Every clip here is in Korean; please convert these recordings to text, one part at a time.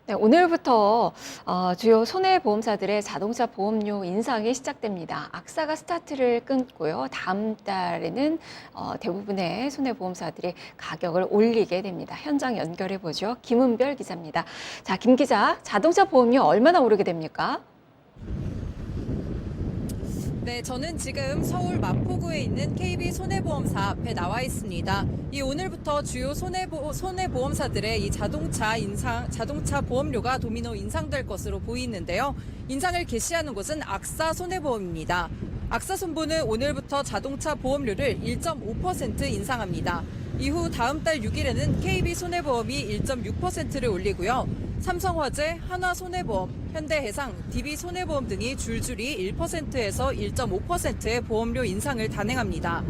네, 오늘부터 주요 손해보험사들의 자동차 보험료 인상이 시작됩니다. 악사가 스타트를 끊고요. 다음 달에는 대부분의 손해보험사들이 가격을 올리게 됩니다. 현장 연결해 보죠. 김은별 기자입니다. 자, 김 기자, 자동차 보험료 얼마나 오르게 됩니까? 네, 저는 지금 서울 마포구에 있는 KB 손해보험사 앞에 나와 있습니다. 이 오늘부터 주요 손해보험사들의 이 자동차 보험료가 도미노 인상될 것으로 보이는데요. 인상을 개시하는 곳은 악사 손해보험입니다. 악사 손보는 오늘부터 자동차 보험료를 1.5% 인상합니다. 이후 다음 달 6일에는 KB 손해보험이 1.6%를 올리고요. 삼성화재, 한화손해보험, 현대해상, DB손해보험 등이 줄줄이 1%에서 1.5%의 보험료 인상을 단행합니다.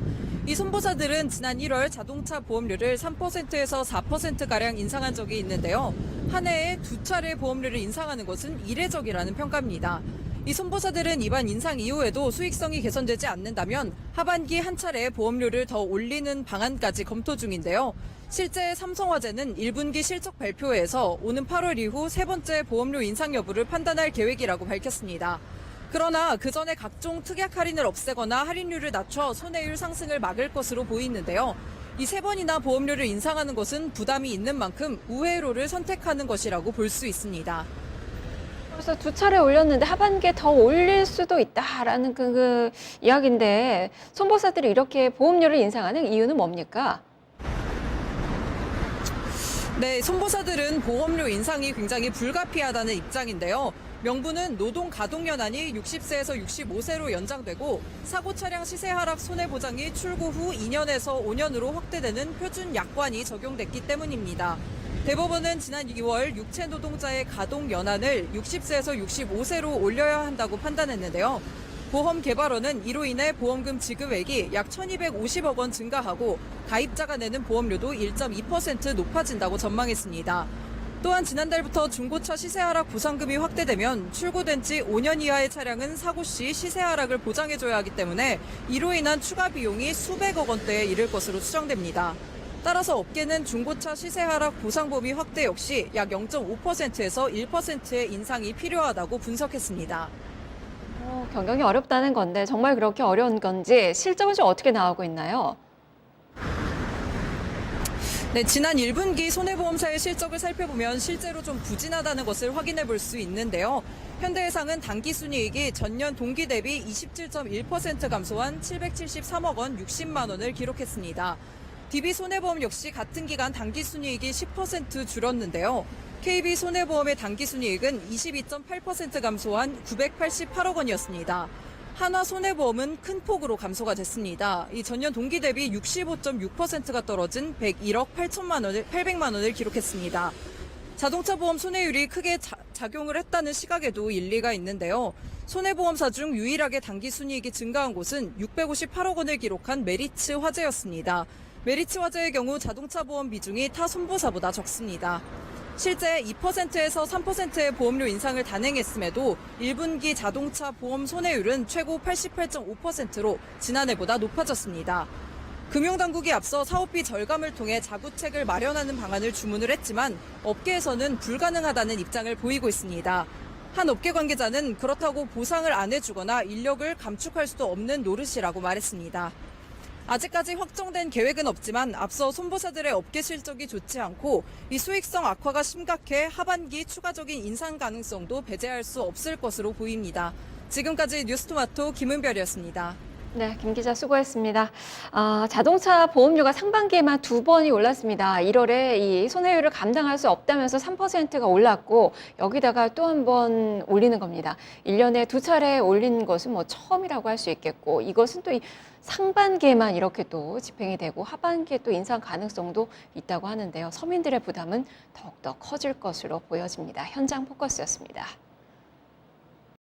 이 손보사들은 지난 1월 자동차 보험료를 3%에서 4%가량 인상한 적이 있는데요. 한 해에 두 차례 보험료를 인상하는 것은 이례적이라는 평가입니다. 이 손보사들은 이번 인상 이후에도 수익성이 개선되지 않는다면 하반기 한 차례 보험료를 더 올리는 방안까지 검토 중인데요. 실제 삼성화재는 1분기 실적 발표회에서 오는 8월 이후 세 번째 보험료 인상 여부를 판단할 계획이라고 밝혔습니다. 그러나 그 전에 각종 특약 할인을 없애거나 할인율을 낮춰 손해율 상승을 막을 것으로 보이는데요. 이 세 번이나 보험료를 인상하는 것은 부담이 있는 만큼 우회로를 선택하는 것이라고 볼 수 있습니다. 그래서 두 차례 올렸는데 하반기에 더 올릴 수도 있다라는 그 이야기인데 손보사들이 이렇게 보험료를 인상하는 이유는 뭡니까? 네, 손보사들은 보험료 인상이 굉장히 불가피하다는 입장인데요. 명분은 노동 가동연한이 60세에서 65세로 연장되고 사고 차량 시세 하락 손해보장이 출고 후 2년에서 5년으로 확대되는 표준 약관이 적용됐기 때문입니다. 대법원은 지난 2월 육체 노동자의 가동 연한을 60세에서 65세로 올려야 한다고 판단했는데요. 보험개발원은 이로 인해 보험금 지급액이 약 1,250억 원 증가하고 가입자가 내는 보험료도 1.2% 높아진다고 전망했습니다. 또한 지난달부터 중고차 시세 하락 보상금이 확대되면 출고된 지 5년 이하의 차량은 사고 시 시세 하락을 보장해줘야 하기 때문에 이로 인한 추가 비용이 수백억 원대에 이를 것으로 추정됩니다. 따라서 업계는 중고차 시세 하락 보상범위 확대 역시 약 0.5%에서 1%의 인상이 필요하다고 분석했습니다. 경영이 어렵다는 건데 정말 그렇게 어려운 건지 실적은 좀 어떻게 나오고 있나요? 네, 지난 1분기 손해보험사의 실적을 살펴보면 실제로 좀 부진하다는 것을 확인해 볼 수 있는데요. 현대해상은 당기순이익이 전년 동기 대비 27.1% 감소한 773억 원 60만 원을 기록했습니다. DB손해보험 역시 같은 기간 당기순이익이 10% 줄었는데요. KB손해보험의 당기순이익은 22.8% 감소한 988억 원이었습니다. 한화손해보험은 큰 폭으로 감소가 됐습니다. 이 전년 동기 대비 65.6%가 떨어진 101억 800만 원을 기록했습니다. 자동차 보험 손해율이 크게 작용을 했다는 시각에도 일리가 있는데요. 손해보험사 중 유일하게 당기순이익이 증가한 곳은 658억 원을 기록한 메리츠 화재였습니다. 메리츠 화재의 경우 자동차 보험 비중이 타 손보사보다 적습니다. 실제 2%에서 3%의 보험료 인상을 단행했음에도 1분기 자동차 보험 손해율은 최고 88.5%로 지난해보다 높아졌습니다. 금융당국이 앞서 사업비 절감을 통해 자구책을 마련하는 방안을 주문을 했지만 업계에서는 불가능하다는 입장을 보이고 있습니다. 한 업계 관계자는 그렇다고 보상을 안 해주거나 인력을 감축할 수도 없는 노릇이라고 말했습니다. 아직까지 확정된 계획은 없지만 앞서 손보사들의 업계 실적이 좋지 않고 이 수익성 악화가 심각해 하반기 추가적인 인상 가능성도 배제할 수 없을 것으로 보입니다. 지금까지 뉴스토마토 김은별이었습니다. 네, 김 기자 수고했습니다. 자동차 보험료가 상반기에만 두 번이 올랐습니다. 1월에 이 손해율을 감당할 수 없다면서 3%가 올랐고 여기다가 또 한 번 올리는 겁니다. 1년에 두 차례 올린 것은 뭐 처음이라고 할 수 있겠고 이것은 또 이 상반기에만 이렇게 또 집행이 되고 하반기에 또 인상 가능성도 있다고 하는데요. 서민들의 부담은 더욱더 커질 것으로 보여집니다. 현장 포커스였습니다.